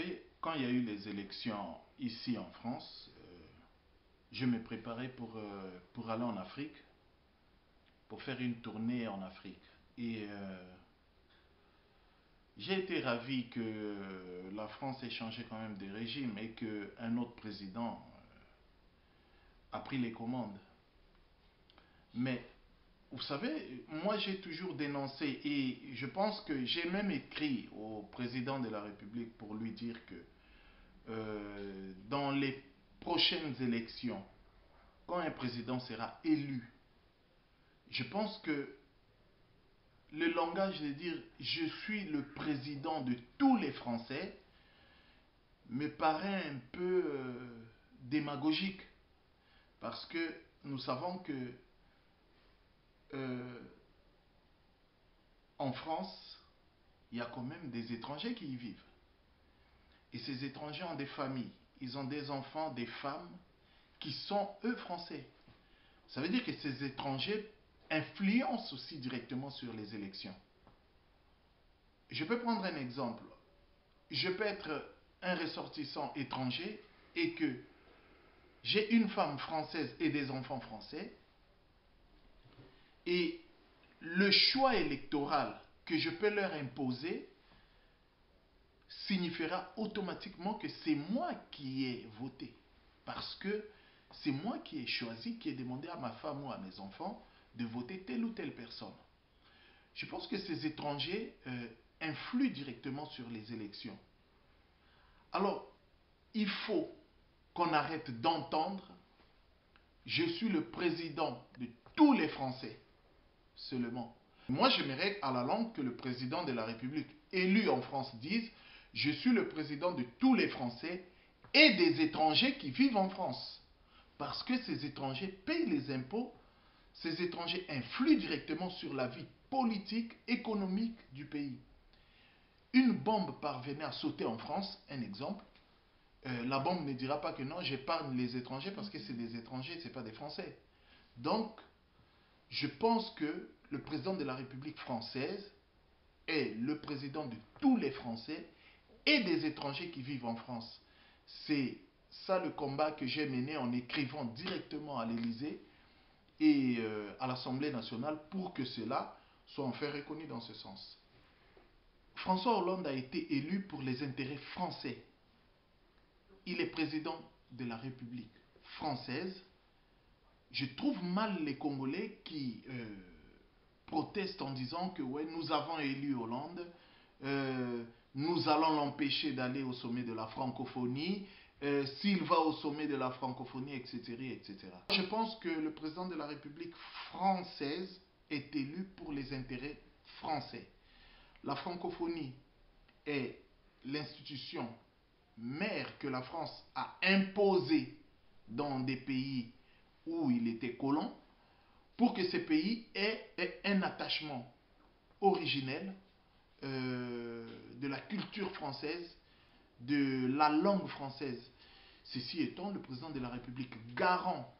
savez, quand il y a eu les élections ici en France, je me préparais pour aller en Afrique, pour faire une tournée en Afrique. Et j'ai été ravi que la France ait changé quand même de régime et qu'un autre président a pris les commandes. Mais vous savez, moi j'ai toujours dénoncé et je pense que j'ai même écrit au président de la République pour lui dire que dans les prochaines élections, quand un président sera élu, je pense que le langage de dire je suis le président de tous les Français me paraît un peu démagogique parce que nous savons que euh, en France, il y a quand même des étrangers qui y vivent. Et ces étrangers ont des familles, ils ont des enfants, des femmes qui sont eux français. Ça veut dire que ces étrangers influencent aussi directement sur les élections. Je peux prendre un exemple. Je peux être un ressortissant étranger et que j'ai une femme française et des enfants français et le choix électoral que je peux leur imposer signifiera automatiquement que c'est moi qui ai voté. Parce que c'est moi qui ai choisi, qui ai demandé à ma femme ou à mes enfants de voter telle ou telle personne. Je pense que ces étrangers influent directement sur les élections. Alors, il faut qu'on arrête d'entendre je suis le président de tous les Français seulement. Moi, j'aimerais à la longue que le président de la République élu en France dise je suis le président de tous les Français et des étrangers qui vivent en France. Parce que ces étrangers payent les impôts, ces étrangers influent directement sur la vie politique, économique du pays. Une bombe parvenait à sauter en France, un exemple, la bombe ne dira pas que non, j'épargne les étrangers parce que c'est des étrangers, ce n'est pas des Français. Donc, je pense que le président de la République française est le président de tous les Français et des étrangers qui vivent en France. C'est ça le combat que j'ai mené en écrivant directement à l'Élysée et à l'Assemblée nationale pour que cela soit enfin reconnu dans ce sens. François Hollande a été élu pour les intérêts français. Il est président de la République française. Je trouve mal les Congolais qui protestent en disant que ouais, nous avons élu Hollande, nous allons l'empêcher d'aller au sommet de la francophonie, s'il va au sommet de la francophonie, etc., etc. Je pense que le président de la République française est élu pour les intérêts français. La francophonie est l'institution mère que la France a imposée dans des pays où il était colon, pour que ces pays aient un attachement originel de la culture française, de la langue française. Ceci étant, le président de la République, garant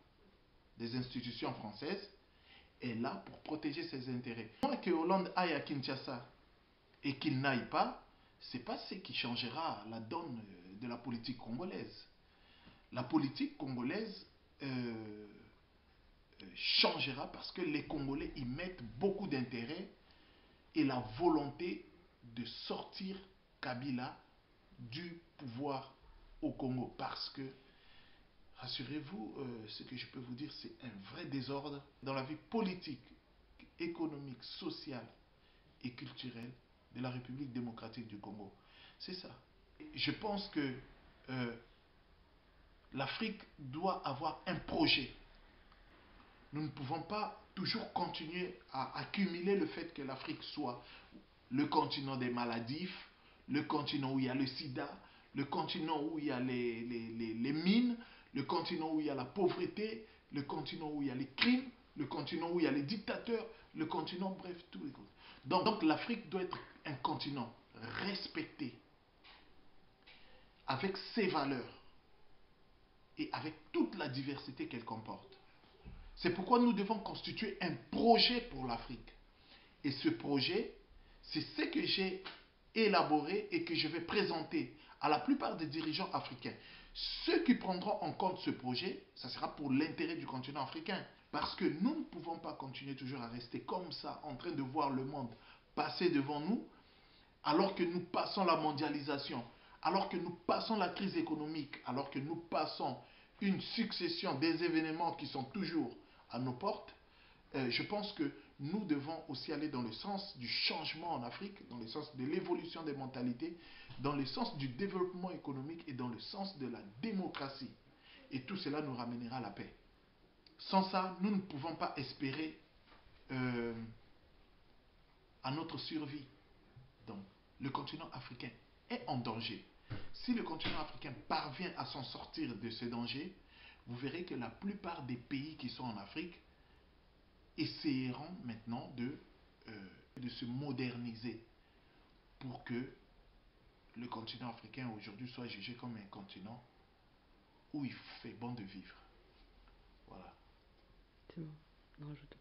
des institutions françaises, est là pour protéger ses intérêts. Moi, que Hollande aille à Kinshasa et qu'il n'aille pas, ce n'est pas ce qui changera la donne de la politique congolaise. La politique congolaise changera parce que les Congolais y mettent beaucoup d'intérêt et la volonté de sortir Kabila du pouvoir au Congo. Parce que, rassurez-vous, ce que je peux vous dire, c'est un vrai désordre dans la vie politique, économique, sociale et culturelle de la République démocratique du Congo. C'est ça. Je pense que l'Afrique doit avoir un projet. Nous ne pouvons pas toujours continuer à accumuler le fait que l'Afrique soit le continent des maladifs, le continent où il y a le sida, le continent où il y a les mines, le continent où il y a la pauvreté, le continent où il y a les crimes, le continent où il y a les dictateurs, le continent, bref, tous les continents. Donc l'Afrique doit être un continent respecté, avec ses valeurs et avec toute la diversité qu'elle comporte. C'est pourquoi nous devons constituer un projet pour l'Afrique. Et ce projet, c'est ce que j'ai élaborer et que je vais présenter à la plupart des dirigeants africains. Ceux qui prendront en compte ce projet, ça sera pour l'intérêt du continent africain. Parce que nous ne pouvons pas continuer toujours à rester comme ça, en train de voir le monde passer devant nous, alors que nous passons la mondialisation, alors que nous passons la crise économique, alors que nous passons une succession des événements qui sont toujours à nos portes. Je pense que nous devons aussi aller dans le sens du changement en Afrique, dans le sens de l'évolution des mentalités, dans le sens du développement économique et dans le sens de la démocratie. Et tout cela nous ramènera à la paix. Sans ça, nous ne pouvons pas espérer à notre survie. Donc, le continent africain est en danger. Si le continent africain parvient à s'en sortir de ce danger, vous verrez que la plupart des pays qui sont en Afrique essaieront maintenant de se moderniser pour que le continent africain aujourd'hui soit jugé comme un continent où il fait bon de vivre. Voilà. C'est bon, on rajoute.